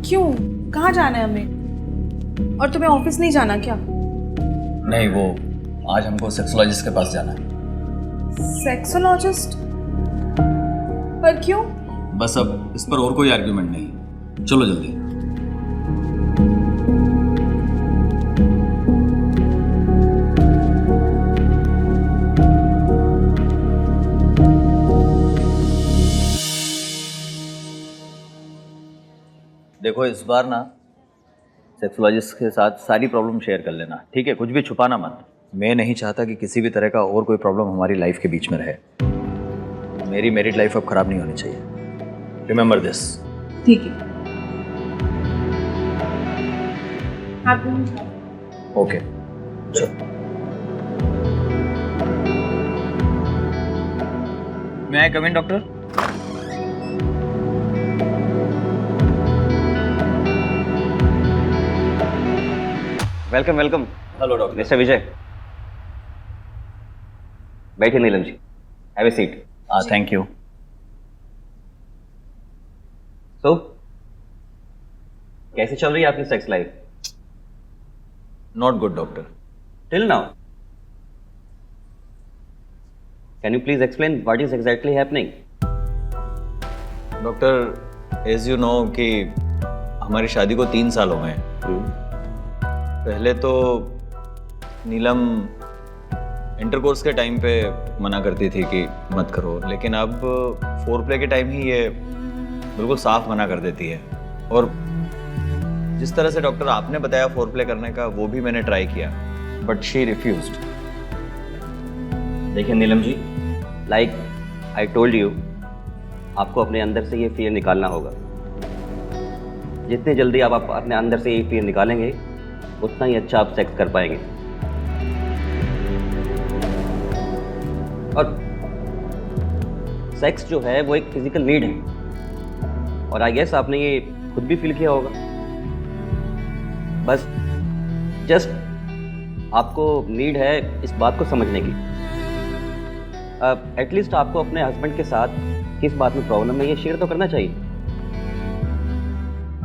क्यों? कहाँ जाना है हमें? और तुम्हें ऑफिस नहीं जाना क्या? नहीं, वो आज हमको सेक्सोलॉजिस्ट के पास जाना है। सेक्सोलॉजिस्ट? पर क्यों? बस अब इस पर और कोई आर्ग्यूमेंट नहीं, चलो जल्दी। देखो इस बार ना सेक्सोलॉजिस्ट के साथ सारी प्रॉब्लम शेयर कर लेना, ठीक है? कुछ भी छुपाना मत। मैं नहीं चाहता कि किसी भी तरह का और कोई प्रॉब्लम हमारी लाइफ के बीच में रहे। मेरी मैरिड लाइफ अब खराब नहीं होनी चाहिए, रिमेंबर दिस। ठीक है। ओके, चलो। May I come in doctor? Welcome welcome. Hello doctor. Mister Vijay, बैठिए Neelam ji, have a seat. हाँ, थैंक यू। सो कैसे चल रही है आपकी sex life? Not good doctor. Till now. Can you please explain what is exactly happening? Doctor, as you know कि हमारी शादी को 3 साल हो गए हैं। पहले तो नीलम इंटरकोर्स के टाइम पे मना करती थी कि मत करो, लेकिन अब फोरप्ले के टाइम ही ये बिल्कुल साफ मना कर देती है। और जिस तरह से डॉक्टर आपने बताया फोरप्ले करने का, वो भी मैंने ट्राई किया, बट शी रिफ्यूज्ड। देखिए Neelam ji, like I told you, आपको अपने अंदर से ये फियर निकालना होगा। जितने जल्दी आप अपने अंदर से ये फियर निकालेंगे, उतना ही अच्छा आप सेक्स कर पाएंगे। और सेक्स जो है वो एक फिजिकल नीड है, और आई गेस आपने ये खुद भी फील किया होगा। बस जस्ट आपको नीड है इस बात को समझने की। एटलीस्ट आपको अपने हस्बैंड के साथ किस बात में प्रॉब्लम है ये शेयर तो करना चाहिए।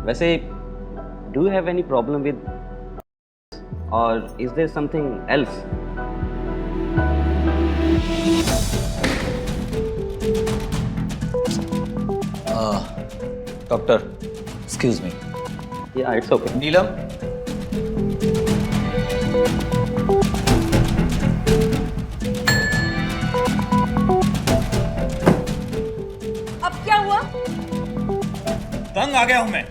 वैसे do you have any problem with, or is there something else? Doctor, excuse me. Yeah, it's okay. नीलम, अब क्या हुआ? तंग आ गया हूं मैं,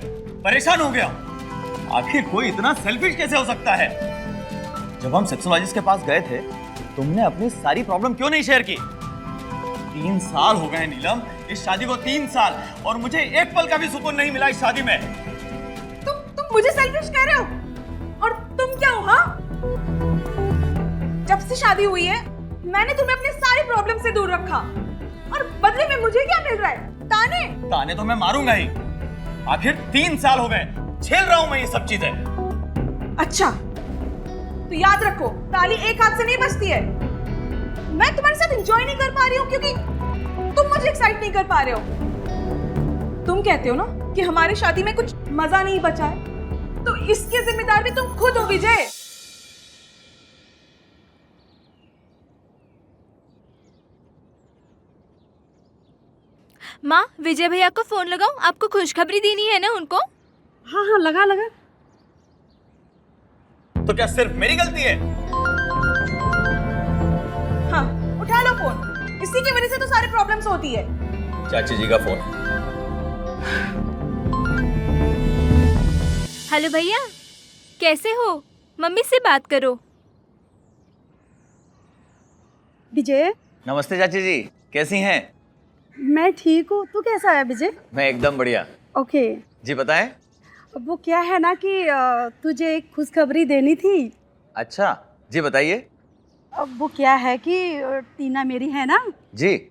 परेशान हो गया हूं। आखिर कोई इतना सेल्फिश कैसे हो सकता है? जब हम सेक्सोलॉजिस्ट के पास गए थे, तुमने अपनी सारी प्रॉब्लम क्यों नहीं शेयर की? 3 साल हो गए नीलम, इस शादी को 3 साल, और मुझे एक पल का भी सुकून नहीं मिला इस शादी में। तुम मुझे सेल्फिश कह रहे हो? और तुम क्या हो? हाँ, जब से शादी हुई है मैंने तुम्हें अपने सारी प्रॉब्लम से दूर रखा, और बदले में मुझे क्या मिल रहा है? ताने। ताने तो मैं मारूंगा ही। आखिर 3 साल हो गए झेल रहा हूं मैं ये सब चीजें। अच्छा, तो याद रखो, ताली एक हाथ से नहीं बजती है। मैं तुम्हारे साथ एंजॉय नहीं कर पा रही हूँ क्योंकि तुम मुझे एक्साइट नहीं कर पा रहे हो। तुम कहते हो ना कि हमारी शादी में कुछ मजा नहीं बचा है, तो इसकी जिम्मेदार भी तुम खुद हो विजय। माँ, विजय भैया को फोन लगाऊं? आपको खुशखबरी देनी है ना उनको। हाँ हाँ, लगा लगा। तो क्या सिर्फ मेरी गलती है? हाँ, उठा लो फोन, इसी की वजह से तो सारी प्रॉब्लम्स होती है। चाची जी का फोन। हेलो भैया, कैसे हो? मम्मी से बात करो। विजय, नमस्ते चाची जी, कैसी हैं? मैं ठीक हूँ। तू कैसा है विजय? मैं एकदम बढ़िया। ओके। जी बताएं। वो क्या है ना कि तुझे एक खुशखबरी देनी थी। अच्छा जी बताइए। अब वो क्या है कि टीना मेरी है ना, जी।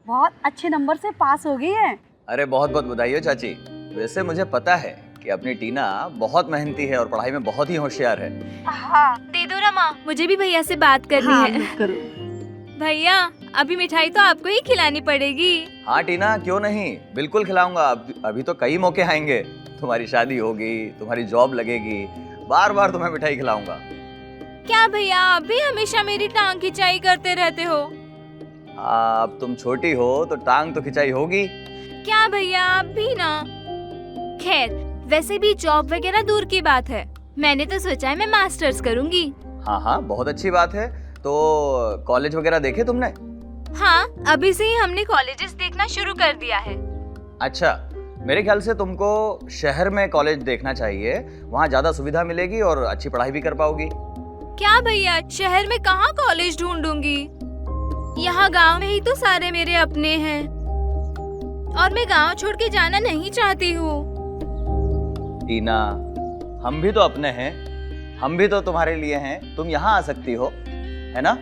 बहुत अच्छे नंबर से पास हो गई है। अरे बहुत बहुत बधाई हो चाची। वैसे मुझे पता है कि अपनी टीना बहुत मेहनती है और पढ़ाई में बहुत ही होशियार है। हाँ, दे दो ना माँ, मुझे भी भैया से बात करनी हाँ, है। करो। भैया, अभी मिठाई तो आपको ही खिलानी पड़ेगी। हाँ टीना, क्यों नहीं, बिल्कुल खिलाऊंगा। अभी तो कई मौके आएंगे, तुम्हारी शादी होगी, तुम्हारी जॉब लगेगी, बार बार तुम्हें मिठाई खिलाऊंगा। क्या भैया आप भी हमेशा मेरी टांग खिंचाई करते रहते हो? अब तुम छोटी हो तो टांग तो खिंचाई होगी। क्या भैया आप भी ना। खैर वैसे भी जॉब वगैरह दूर की बात है, मैंने तो सोचा है मैं मास्टर्स करूंगी। हाँ हाँ, बहुत अच्छी बात है। तो कॉलेज वगैरह देखे तुमने? हाँ अभी से ही हमने कॉलेजेस देखना शुरू कर दिया है। अच्छा, मेरे ख्याल से तुमको शहर में कॉलेज देखना चाहिए, वहाँ ज्यादा सुविधा मिलेगी और अच्छी पढ़ाई भी कर पाओगी। क्या भैया शहर में कहाँ कॉलेज ढूंढूंगी? यहाँ गांव में ही तो सारे मेरे अपने हैं और मैं गांव छोड़ के जाना नहीं चाहती हूँ। टीना, हम भी तो अपने हैं, हम भी तो तुम्हारे लिए हैं, तुम यहाँ आ सकती हो, है ना?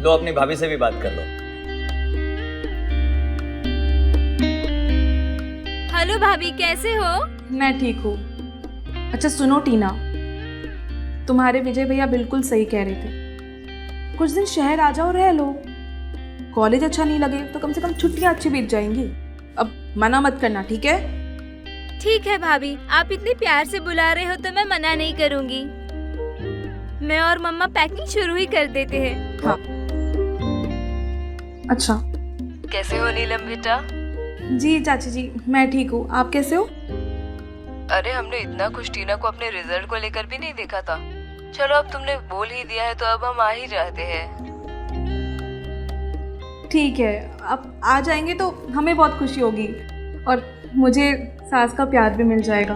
लो अपनी भाभी से भी बात कर लो। हेलो भाभी कैसे हो? मैं ठीक हूँ। अच्छा सुनो टीना, तुम्हारे विजय भैया बिल्कुल सही कह रहे थे, कुछ दिन शहर आ जाओ, रह लो। कॉलेज अच्छा नहीं लगे तो कम से कम छुट्टियां अच्छी बीत जाएंगी। अब मना मत करना, ठीक है? ठीक है भाभी, आप इतने प्यार से बुला रहे हो तो मैं मना नहीं करूंगी। मैं और मम्मा पैकिंग शुरू ही कर देते हैं। हाँ। अच्छा। कैसे हो नीलम बेटा? जी चाची जी, मैं ठीक हूँ, आप कैसे हो? अरे हमने इतना कुछ टीना को अपने रिजल्ट को लेकर भी नहीं देखा था। चलो अब तुमने बोल ही दिया है तो अब हम आ ही जाते हैं। ठीक है, अब आ जाएंगे तो हमें बहुत खुशी होगी और मुझे सास का प्यार भी मिल जाएगा।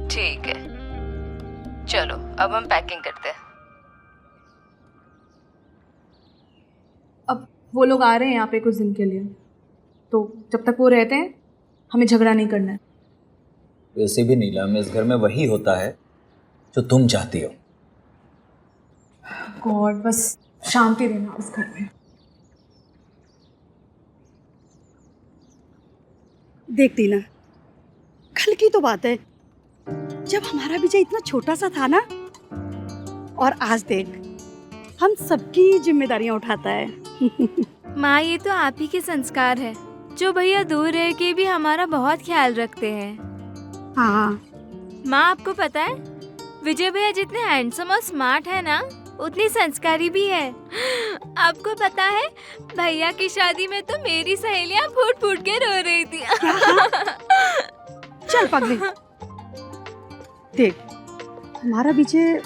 ठीक है, चलो अब हम पैकिंग करते हैं। अब वो लोग आ रहे हैं यहाँ पे कुछ दिन के लिए, तो जब तक वो रहते हैं हमें झगड़ा नहीं करना है। वैसे भी नीलम, इस घर में वही होता है जो तुम चाहती हो। गॉड, बस शांति देना उस घर में। देख टीना, कल की तो बात है जब हमारा विजय इतना छोटा सा था ना, और आज देख हम सबकी जिम्मेदारियां उठाता है। माँ ये तो आप ही के संस्कार है, जो भैया दूर रह के भी हमारा बहुत ख्याल रखते हैं। हाँ। माँ आपको पता है विजय भैया जितने हैंडसम और स्मार्ट है ना, उतनी संस्कारी भी है। आपको पता है भैया की शादी में तो मेरी सहेलियां फूट फूट के रो रही थी। चल पगली, देख हमारा विजय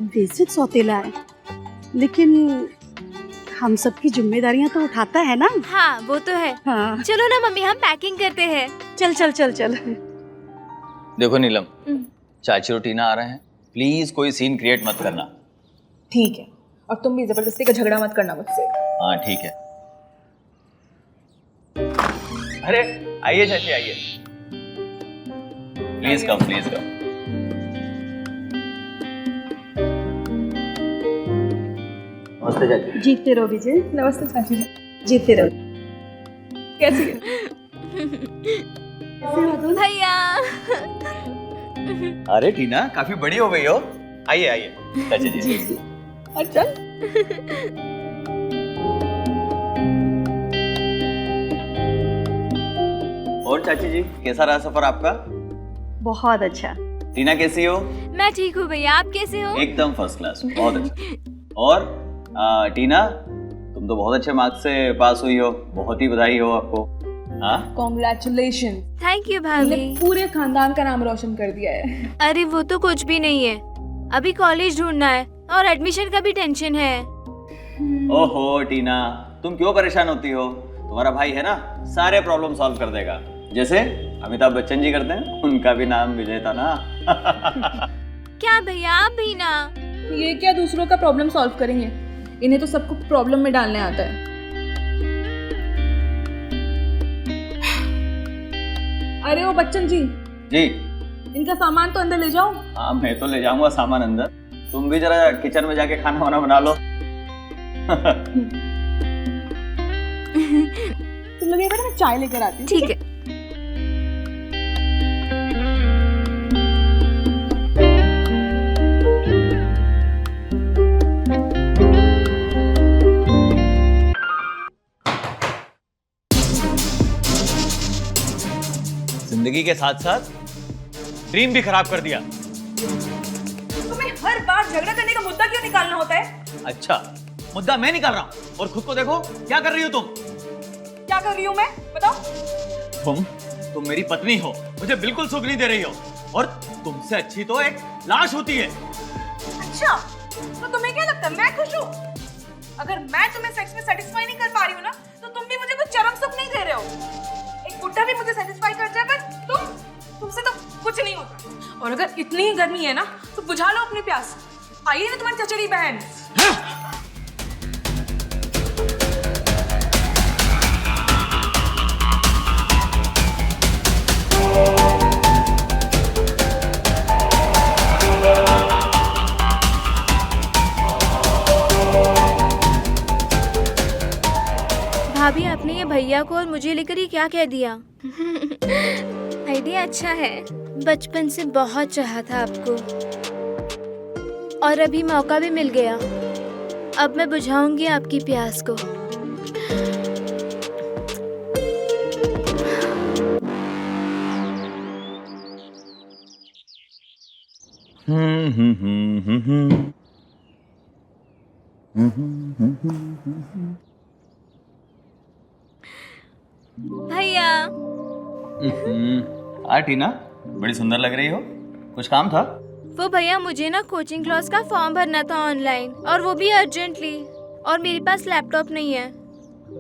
वैसे सौतेला है, लेकिन हम सबकी जिम्मेदारियां तो उठाता है ना। हाँ वो तो है। हाँ। चलो ना मम्मी, हम पैकिंग करते हैं। चल चल चल चल। देखो नीलम, चाची और टीना आ रहे हैं, प्लीज कोई सीन क्रिएट मत करना। ठीक है, और तुम भी जबरदस्ती का झगड़ा मत करना मुझसे। हाँ ठीक है। अरे आइए चाची, आइए, प्लीज कम, प्लीज कम। नमस्ते चाची। जीतते रहो विजय। नमस्ते चाची जी। जीतते रहो। कैसी है? कैसे हो तुम? भैया अरे टीना, काफी बड़ी हो गई हो। आइए आइए चाची जी। अच्छा। और चाची जी, कैसा रहा सफर आपका? बहुत अच्छा। टीना कैसी हो? मैं ठीक हूँ भैया, आप कैसे हो? एकदम फर्स्ट क्लास, बहुत अच्छा। और टीना, तुम तो बहुत अच्छे मार्क्स से पास हुई हो, बहुत ही बधाई हो आपको। हाँ, कॉन्ग्रेचुलेशन। थैंक यू तुमने भाभी। पूरे खानदान का नाम रोशन कर दिया है। अरे वो तो कुछ भी नहीं है, अभी कॉलेज ढूंढना है और एडमिशन का भी टेंशन है। ओहो टीना, तुम क्यों परेशान होती हो? तुम्हारा भाई है ना, सारे प्रॉब्लम सॉल्व कर देगा। जैसे अमिताभ बच्चन जी करते हैं, उनका भी नाम विजय था ना। क्या भैया आप भी ना। ये क्या दूसरों का प्रॉब्लम सॉल्व करेंगे? इन्हें तो सबको प्रॉब्लम में डालने आता है। अरे ओ बच्चन जी जी। इनका सामान तो अंदर ले जाओ। हाँ मैं तो ले जाऊंगा सामान अंदर, तुम भी जरा किचन में जाके खाना वाना बना लो। तुम लोग ये करो, मैं चाय लेकर आती हूँ। ठीक है। जिंदगी के साथ साथ ड्रीम भी खराब कर दिया। तुम्हें हर बार झगड़ा करने का मुद्दा क्यों निकालना होता है? अच्छा, मुद्दा मैं निकाल रहा हूँ और खुद को देखो क्या कर रही हो तुम। क्या कर रही हूँ मैं, बताओ? तुम मेरी पत्नी हो, मुझे बिल्कुल सुख नहीं दे रही हो और तुमसे अच्छी तो एक लाश होती है। अच्छा, तो तुम्हें क्या लगता है मैं खुश हूँ? अगर मैं तुम्हें सेक्स में सेटिस्फाई नहीं कर पा रही हूँ ना, तो तुम भी मुझे कुछ चरम सुख नहीं दे रहे हो। एक बुड्ढा भी मुझे सेटिस्फाई कर जाए, पर तुमसे तो कुछ नहीं होता। और अगर इतनी ही गर्मी है ना, तो बुझा लो अपनी प्यास। आइए ना तुम्हारी चचेरी बहन। भाभी, आपने ये भैया को और मुझे लेकर ही क्या कह दिया? आइडिया अच्छा है। बचपन से बहुत चाहा था आपको और अभी मौका भी मिल गया। अब मैं बुझाऊंगी आपकी प्यास को। भैया, टीना, बड़ी सुंदर लग रही हो। कुछ काम था? वो भैया मुझे ना कोचिंग क्लास का फॉर्म भरना था ऑनलाइन, और वो भी अर्जेंटली, और मेरे पास लैपटॉप नहीं है।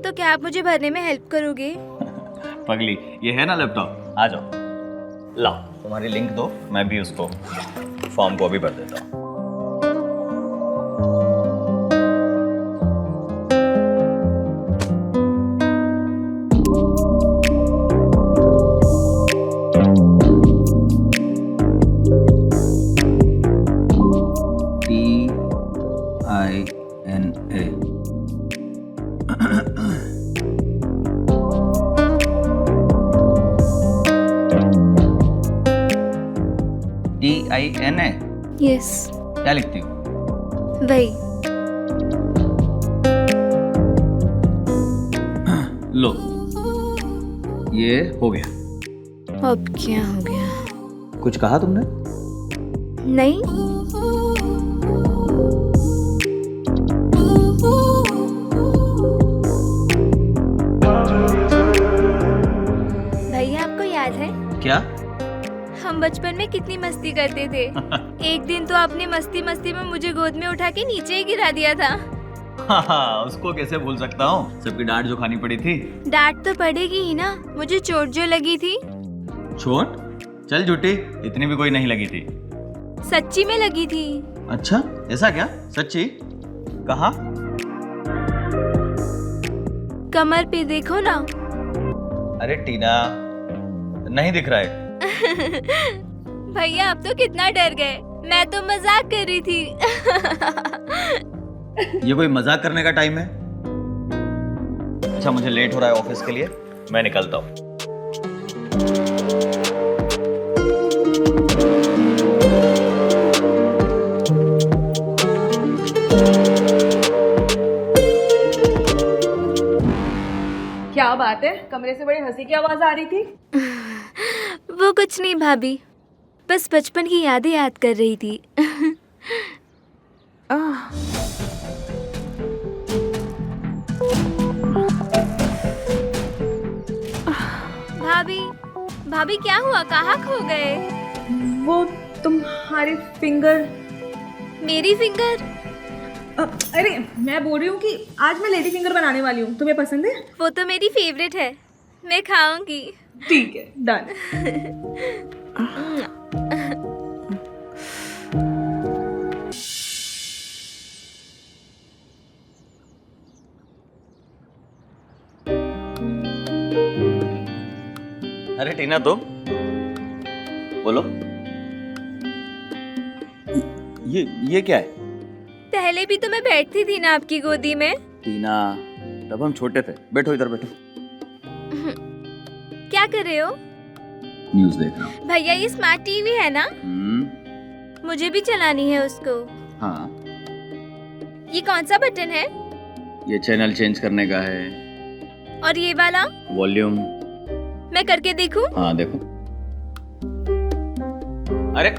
तो क्या आप मुझे भरने में हेल्प करोगे? पगली, ये है ना लैपटॉप, आ जाओ। लाओ, तुम्हारी लिंक दो, मैं भी उसको फॉर्म को अभी भर देता हूँ। TINA? यस। क्या लिखती हो? वही। लो, ये हो गया। अब क्या हो गया? कुछ कहा तुमने? नहीं। भैया, आपको याद है क्या? हम बचपन में कितनी मस्ती करते थे? एक दिन तो आपने मस्ती मस्ती में मुझे गोद में उठा के नीचे ही गिरा दिया था। हाँ, उसको कैसे भूल सकता हूँ, सबकी डांट जो खानी पड़ी थी। डांट तो पड़ेगी ही ना, मुझे चोट जो लगी थी। चोट? चल झूठी, इतनी भी कोई नहीं लगी थी। सच्ची में लगी थी। अच्छा, ऐसा क्या? सच्ची? कहाँ? कमर पे देखो ना। अरे टीना, नहीं दिख रहा है। भैया, आप तो कितना डर गए। मैं तो मजाक कर रही थी। ये कोई मजाक करने का टाइम है? अच्छा, मुझे लेट हो रहा है ऑफिस के लिए, मैं निकलता हूँ। क्या बात है, कमरे से बड़ी हंसी की आवाज आ रही थी। वो कुछ नहीं भाभी, बस बचपन की यादें याद कर रही थी। भाभी, भाभी क्या हुआ, कहाँ खो गए? वो तुम्हारी फिंगर। मेरी फिंगर? अरे, मैं बोल रही हूँ कि आज मैं लेडी फिंगर बनाने वाली हूँ, तुम्हें पसंद है? वो तो मेरी फेवरेट है, मैं खाऊंगी। ठीक है, डन। अरे टीना, तुम बोलो। ये क्या है? पहले भी तो मैं बैठती थी ना आपकी गोदी में। टीना, तब हम छोटे थे। बैठो, इधर बैठो। क्या कर रहे हो? न्यूज़ देख रहा हूँ। भैया, ये स्मार्ट टीवी है ना? मुझे भी चलानी है उसको। हाँ। ये कौन सा बटन है? ये चैनल चेंज करने का है। और ये वाला? वॉल्यूम। मैं करके देखूं? हाँ, देखो। अरे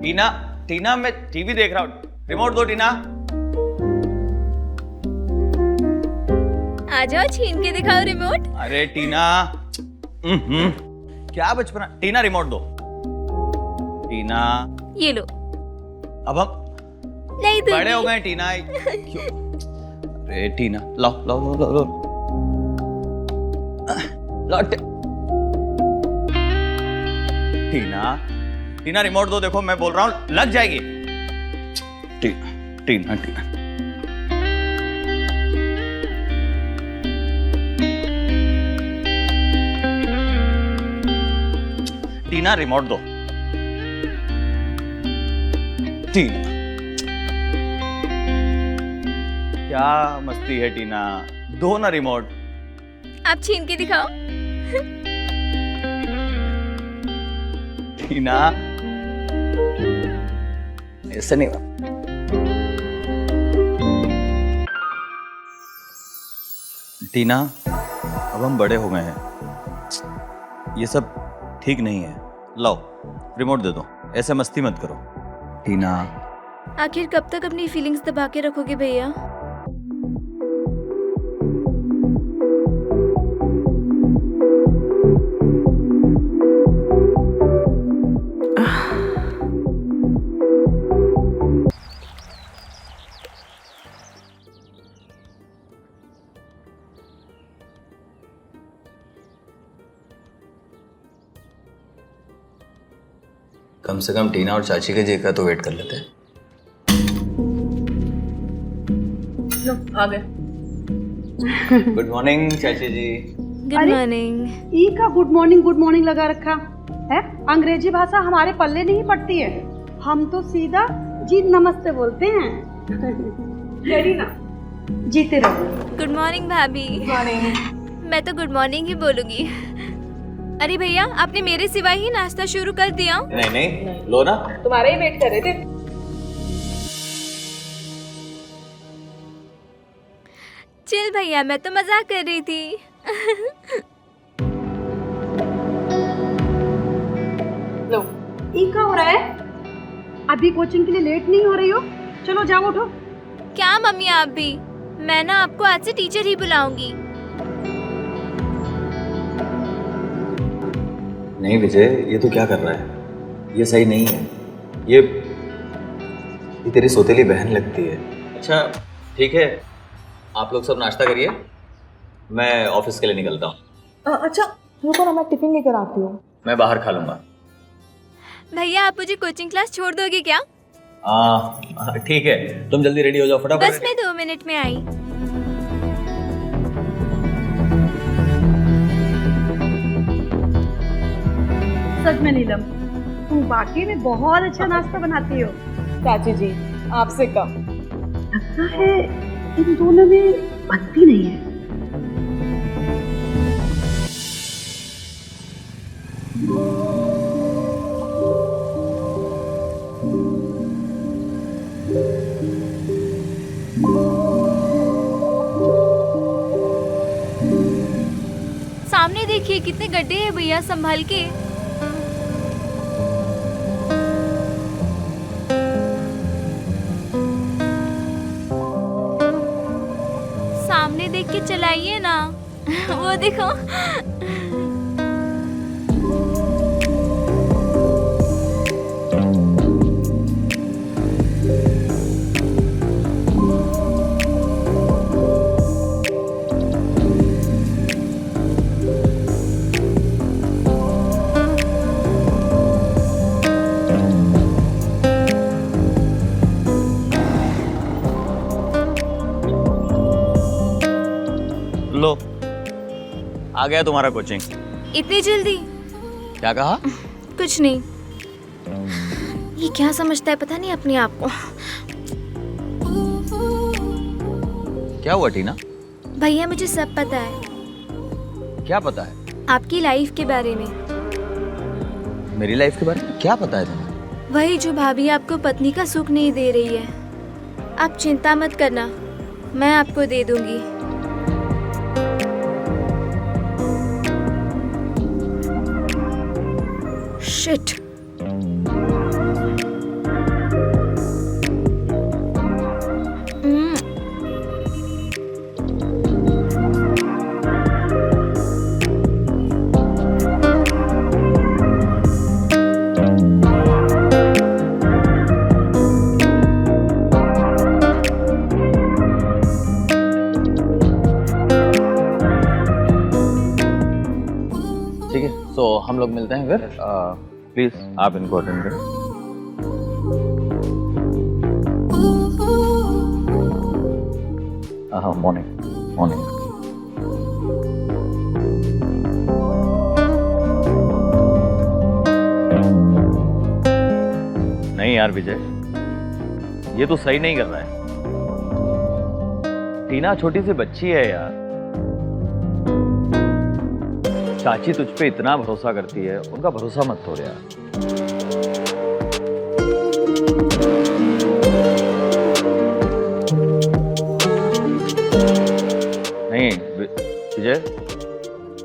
टीना, टीना मैं टीवी देख रहा हूँ, रिमोट दो टीना। आ जाओ, छीन के दिखाओ रिमोट। अरे टीना, क्या बचपना। टीना रिमोट दो। टीना, ये लो। अब हम नहीं दूंगी। बड़े हो गए टीना। क्यों? अरे टीना, लाओ लाओ लाओ लाओ लाओ। टीना, टीना रिमोट दो। देखो मैं बोल रहा हूँ लग जाएगी। टीना टीना टीना, टीना रिमोट दो। टीना, क्या मस्ती है टीना, दो ना रिमोट। आप छीन के दिखाओ। टीना, ऐसे नहीं। टीना, अब हम बड़े हो गए हैं, ये सब ठीक नहीं है। लाओ रिमोट दे दो, ऐसे मस्ती मत करो। टीना, आखिर कब तक अपनी फीलिंग्स दबा के रखोगे भैया? कम से कम टीना और चाची के जी का तो वेट कर लेते हैं। लो आ गए। गुड मॉर्निंग चाची जी। गुड अरे, मॉर्निंग। ई का गुड मॉर्निंग लगा रखा है। अंग्रेजी भाषा हमारे पल्ले नहीं पड़ती है, हम तो सीधा जी नमस्ते बोलते हैं। रेडी ना? जीते रहो। गुड मॉर्निंग भाभी। मॉर्निंग। मैं तो गुड मॉर्निंग ही बोलूंगी। अरे भैया, आपने मेरे सिवा ही नाश्ता शुरू कर दिया। नहीं नहीं, लो ना। तुम्हारा ही वेट कर रहे थे। चिल भैया, मैं तो मजाक कर रही थी। लो। ई का हो रहा है? अभी कोचिंग के लिए लेट नहीं हो रही हो? चलो जाओ उठो। क्या मम्मी आप भी? मैं ना आपको आज से टीचर ही बुलाऊंगी। नहीं विजय, ये तो क्या कर रहा है, ये सही नहीं है। ये तेरी सौतेली बहन लगती है। अच्छा ठीक है, आप लोग सब नाश्ता करिए, मैं ऑफिस के लिए निकलता हूँ। अच्छा रुको ना, मैं टिफिन लेकर आती हूँ। मैं बाहर खा लूंगा। भैया, आप मुझे कोचिंग क्लास छोड़ दोगे क्या? ठीक है, तुम जल्दी रेडी हो जाओ बस फटाफट। मैं 2 मिनट में आई। सच में नीलम, तुम वाकई में बहुत अच्छा नाश्ता बनाती हो। चाची जी आपसे कम। लगता है इन दोनों में बनती नहीं है। सामने देखिए कितने गड्ढे हैं भैया, संभाल के। सामने देख के चलाइए ना। वो देखो। लो, आ गया तुम्हारा कोचिंग। इतनी जल्दी? क्या कहा? कुछ नहीं। ये क्या समझता है पता नहीं अपने आप को। क्या हुआ टीना? भैया, मुझे सब पता है, क्या पता है? आपकी लाइफ के बारे में। मेरी लाइफ के बारे में क्या पता है तुम्हें? वही जो भाभी आपको पत्नी का सुख नहीं दे रही है। आप चिंता मत करना, मैं आपको दे दूंगी। शिट। ठीक है, सो हम लोग मिलते हैं फिर। प्लीज आप इनको अटेंड करें। हाँ, मॉर्निंग मॉर्निंग। नहीं यार विजय, ये तो सही नहीं कर रहा है। टीना छोटी सी बच्ची है यार। चाची तुझ पे इतना भरोसा करती है, उनका भरोसा मत तोड़ यार। नहीं विजय,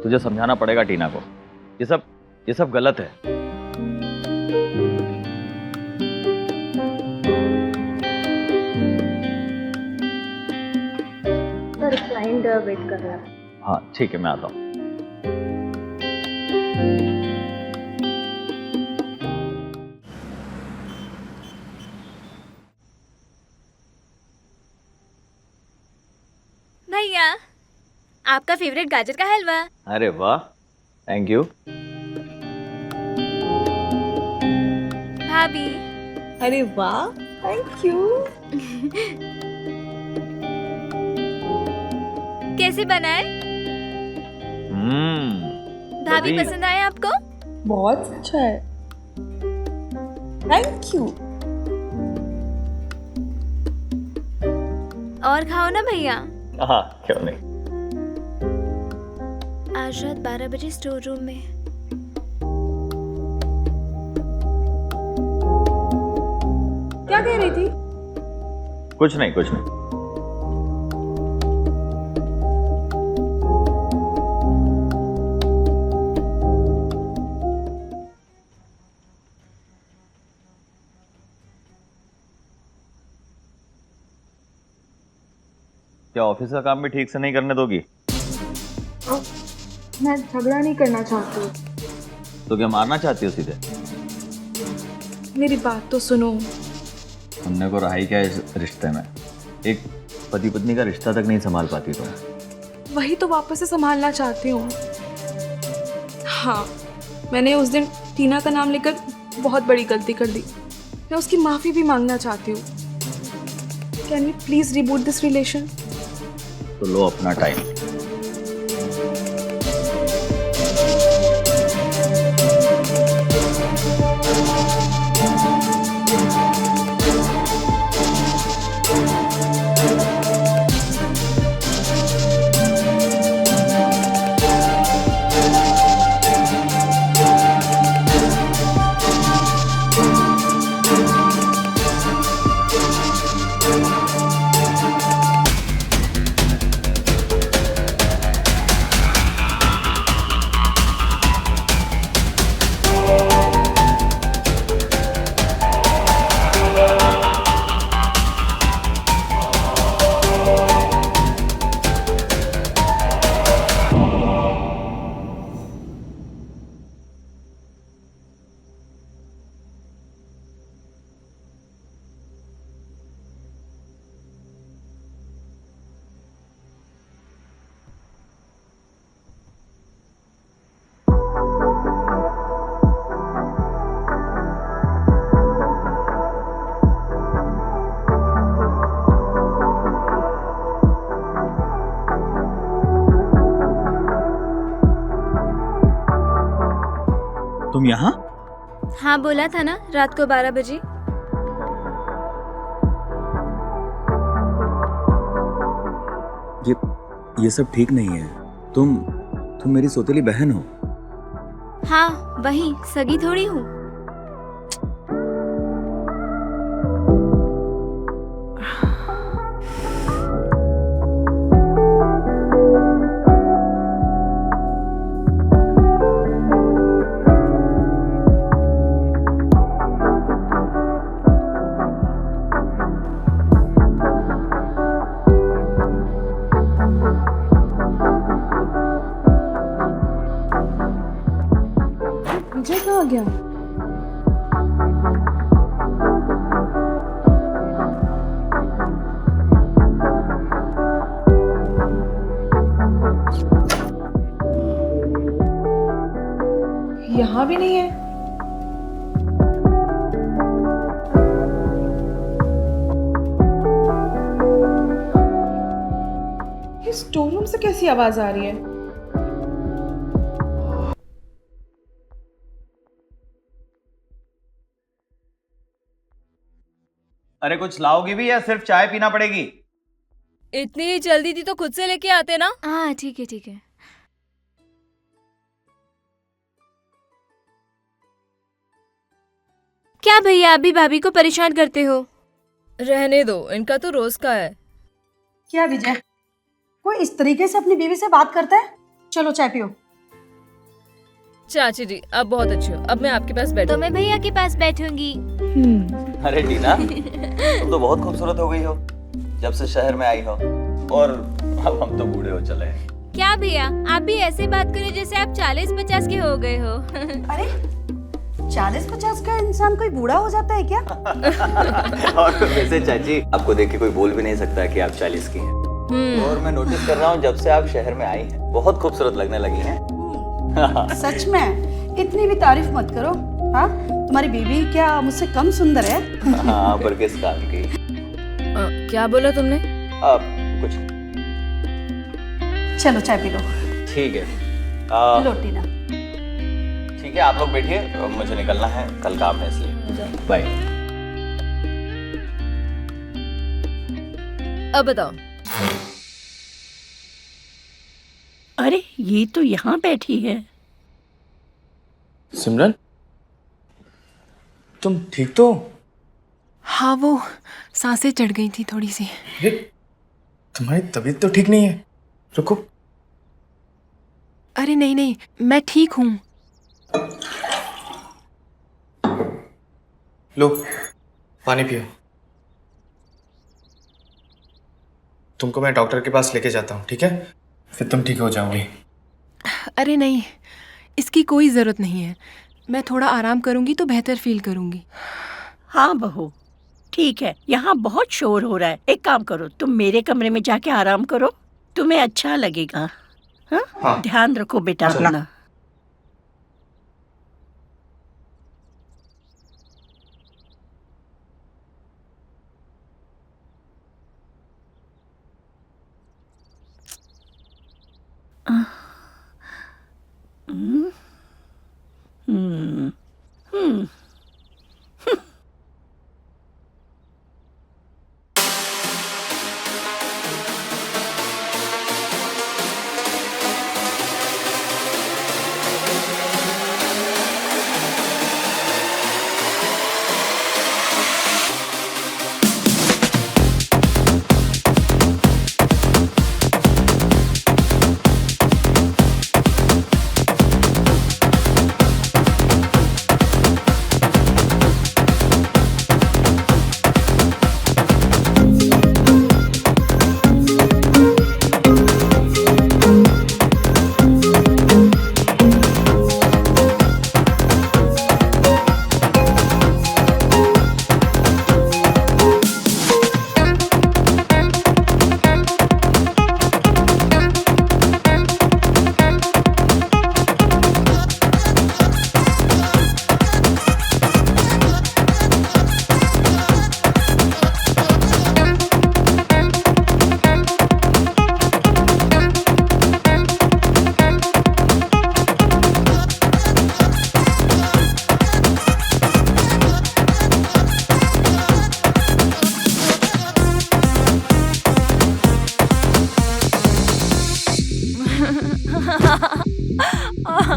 तुझे समझाना पड़ेगा टीना को। ये सब गलत है। सर क्लाइंट वेट कर रहा है। हाँ ठीक है, मैं आता हूँ। भैया, आपका फेवरेट गाजर का हलवा। अरे वाह, थैंक यू। भाभी, अरे वाह, थैंक यू। कैसे बनाए? भाभी तभी- पसंद आए आपको? बहुत अच्छा है, थैंक यू। और खाओ ना भैया। हाँ क्यों नहीं। आज रात 12 बजे स्टोर रूम में। क्या कह रही थी? कुछ नहीं कुछ नहीं। क्या ऑफिस का काम भी ठीक से नहीं करने दोगी? मैं झगड़ा नहीं करना चाहती। तो क्या मारना चाहती हो सीधे? मेरी बात तो सुनो। हमने को रहा ही क्या इस रिश्ते में? एक पति पत्नी का रिश्ता तक नहीं संभाल पाती तुम। वही तो वापस से संभालना चाहती हूँ। हाँ, मैंने उस दिन टीना का नाम लेकर बहुत बड़ी गलती कर दी। मैं उसकी माफ़ी भी मांगना चाहती हूँ। Can we please reboot this relation? तो लो अपना टाइम। तुम यहाँ? हाँ, बोला था ना रात को 12 बजे। ये सब ठीक नहीं है। तुम मेरी सौतेली बहन हो। हाँ, वही सगी थोड़ी हूँ। विजय कहाँ गया? यहाँ भी नहीं है। ये स्टोर रूम से कैसी आवाज आ रही है? अरे कुछ लाओगी भी या सिर्फ चाय पीना पड़ेगी? इतनी ही जल्दी थी तो खुद से लेके आते ना। हाँ ठीक है ठीक है। क्या भैया, अभी भाभी को परेशान करते हो? रहने दो, इनका तो रोज का है। क्या विजय, कोई इस तरीके से अपनी बीवी से बात करता है? चलो चाय पियो। चाची जी अब बहुत अच्छे हो, अब मैं आपके पास तो बैठूं। मैं भैया के पास बैठूंगी। अरे टीना, तुम तो बहुत खूबसूरत हो गई हो जब से शहर में आई हो, और अब हम तो बूढ़े हो चले हैं। क्या भैया, आप भी ऐसे बात करें जैसे आप 40-50 के हो गए हो। अरे 40-50 का इंसान कोई बूढ़ा हो जाता है क्या? और वैसे चाची, आपको देख के कोई बोल भी नहीं सकता कि आप 40 की हैं। और मैं नोटिस कर रहा हूँ जब से आप शहर में आई हैं, बहुत खूबसूरत लगने लगी हैं। सच में इतनी भी तारीफ मत करो। हाँ, तुम्हारी बीवी क्या मुझसे कम सुंदर है? हाँ, पर किस काम की? क्या बोला तुमने? कुछ चलो चाय पी लो। ठीक है। लो टीना। ठीक है, आप लोग बैठिए, मुझे निकलना है, कल काम है इसलिए। बाय। अब बताओ। अरे ये तो यहाँ बैठी है। सिमरन, तुम ठीक तो? हाँ, वो सांसें चढ़ गई थी थोड़ी सी। ये तुम्हारी तबीयत तो ठीक नहीं है, रुको। अरे नहीं नहीं, मैं ठीक हूँ। लो पानी पियो। तुमको मैं डॉक्टर के पास लेके जाता हूँ, ठीक है? फिर तुम ठीक हो जाओगी। अरे नहीं, इसकी कोई ज़रूरत नहीं है। मैं थोड़ा आराम करूँगी तो बेहतर फील करूँगी। हाँ बहू, ठीक है। यहाँ बहुत शोर हो रहा है। एक काम करो, तुम मेरे कमरे में जाके आराम करो, तुम्हें अच्छा लगेगा। हाँ? हाँ। ध्यान रखो बेटा अपना।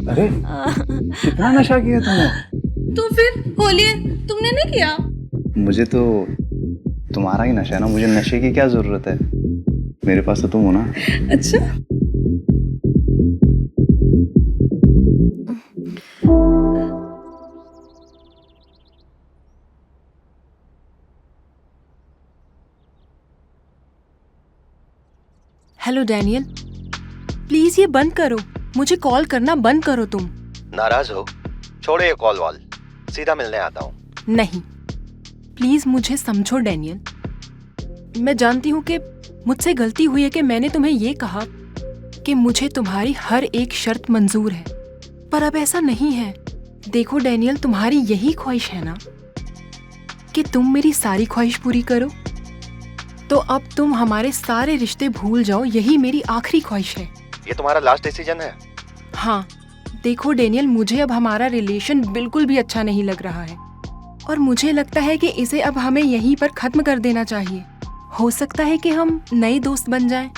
अरे कितना नशा किया तुमने? तो फिर बोलिए, तुमने नहीं किया? मुझे तो तुम्हारा ही नशा है ना, मुझे नशे की क्या जरूरत है? मेरे पास तो तुम हो ना। अच्छा, हेलो डैनियल, प्लीज़ ये बंद करो। मुझे कॉल करना बंद करो तुम। नाराज हो? छोड़ो ये कॉल वॉल, सीधा मिलने आता हूँ। नहीं, प्लीज़ मुझे समझो डैनियल। मैं जानती हूँ कि मुझसे गलती हुई है कि मैंने तुम्हें ये कहा कि मुझे तुम्हारी हर एक शर्त मंजूर है, पर अब ऐसा नहीं है। देखो डैनियल, तुम्हारी यही ख्वाहिश है ना कि तुम मेरी सारी ख्वाहिश पूरी करो, तो अब तुम हमारे सारे रिश्ते भूल जाओ, यही मेरी आखिरी ख्वाहिश है। ये तुम्हारा लास्ट डिसीजन है? हाँ देखो डैनियल, मुझे अब हमारा रिलेशन बिल्कुल भी अच्छा नहीं लग रहा है और मुझे लगता है कि इसे अब हमें यहीं पर खत्म कर देना चाहिए। हो सकता है कि हम नए दोस्त बन जाएं,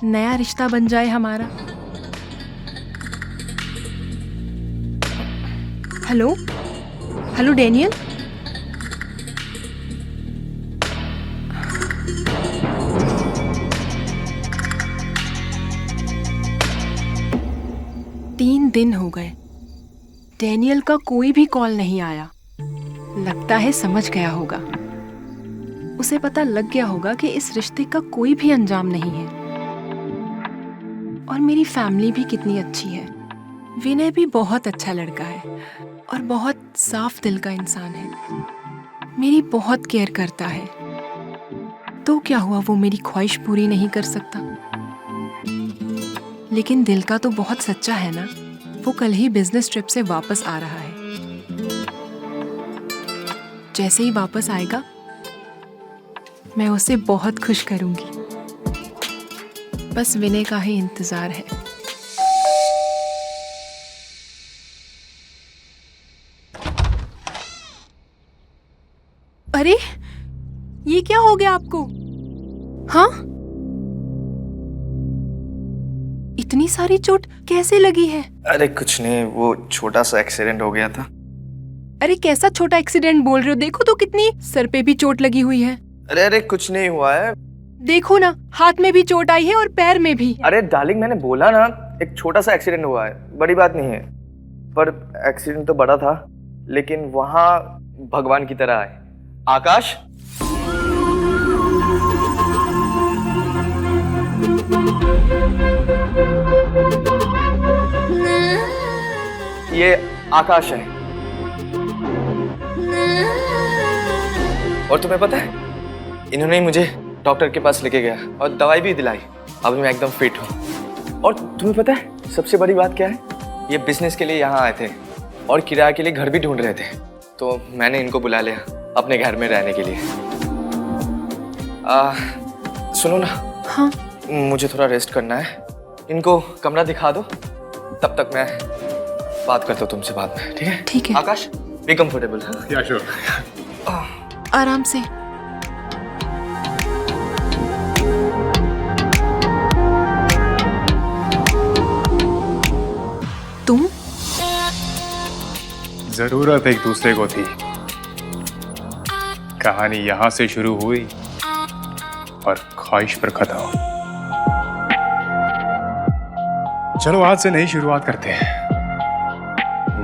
नया रिश्ता बन जाए हमारा। हेलो हेलो डैनियल, तीन दिन हो गए, डैनियल का कोई भी कॉल नहीं आया। लगता है समझ गया होगा, उसे पता लग गया होगा कि इस रिश्ते का कोई भी अंजाम नहीं है। और मेरी फैमिली भी कितनी अच्छी है। विनय भी बहुत अच्छा लड़का है और बहुत साफ दिल का इंसान है, मेरी बहुत केयर करता है। तो क्या हुआ, वो मेरी ख्वाहिश पूरी नहीं कर सकता? लेकिन दिल का तो बहुत सच्चा है ना। वो कल ही बिजनेस ट्रिप से वापस आ रहा है। जैसे ही वापस आएगा मैं उसे बहुत खुश करूंगी। बस विनय का ही इंतजार है। अरे ये क्या हो गया आपको? हाँ, इतनी सारी चोट कैसे लगी है? अरे कुछ नहीं, वो छोटा सा एक्सीडेंट हो गया था। अरे कैसा छोटा एक्सीडेंट बोल रहे हो? देखो तो कितनी सर पे भी चोट लगी हुई है। अरे कुछ नहीं हुआ है। देखो ना, हाथ में भी चोट आई है और पैर में भी। अरे डार्लिंग, मैंने बोला ना, एक छोटा सा एक्सीडेंट हुआ है, बड़ी बात नहीं है। पर एक्सीडेंट तो बड़ा था, लेकिन वहाँ भगवान की तरह आए। आकाश, ये आकाश है। और तुम्हें पता है, इन्होंने ही मुझे डॉक्टर के पास लेके गया और दवाई भी दिलाई। अभी मैं एकदम फिट हूँ। और तुम्हें पता है सबसे बड़ी बात क्या है? ये बिजनेस के लिए यहाँ आए थे और किराए के लिए घर भी ढूंढ रहे थे, तो मैंने इनको बुला लिया अपने घर में रहने के लिए। सुनो ना। हाँ, मुझे थोड़ा रेस्ट करना है, इनको कमरा दिखा दो, तब तक मैं बात करता हूँ तुमसे बाद में। ठीक है? ठीक है। आकाश, बी कंफर्टेबल। या श्योर। आराम से। तुम? जरूरत एक दूसरे को थी। कहानी यहां से शुरू हुई और ख्वाहिश पर खत्म। चलो आज से नई शुरुआत करते हैं।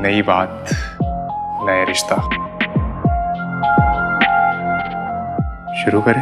नई बात, नया रिश्ता शुरू करें।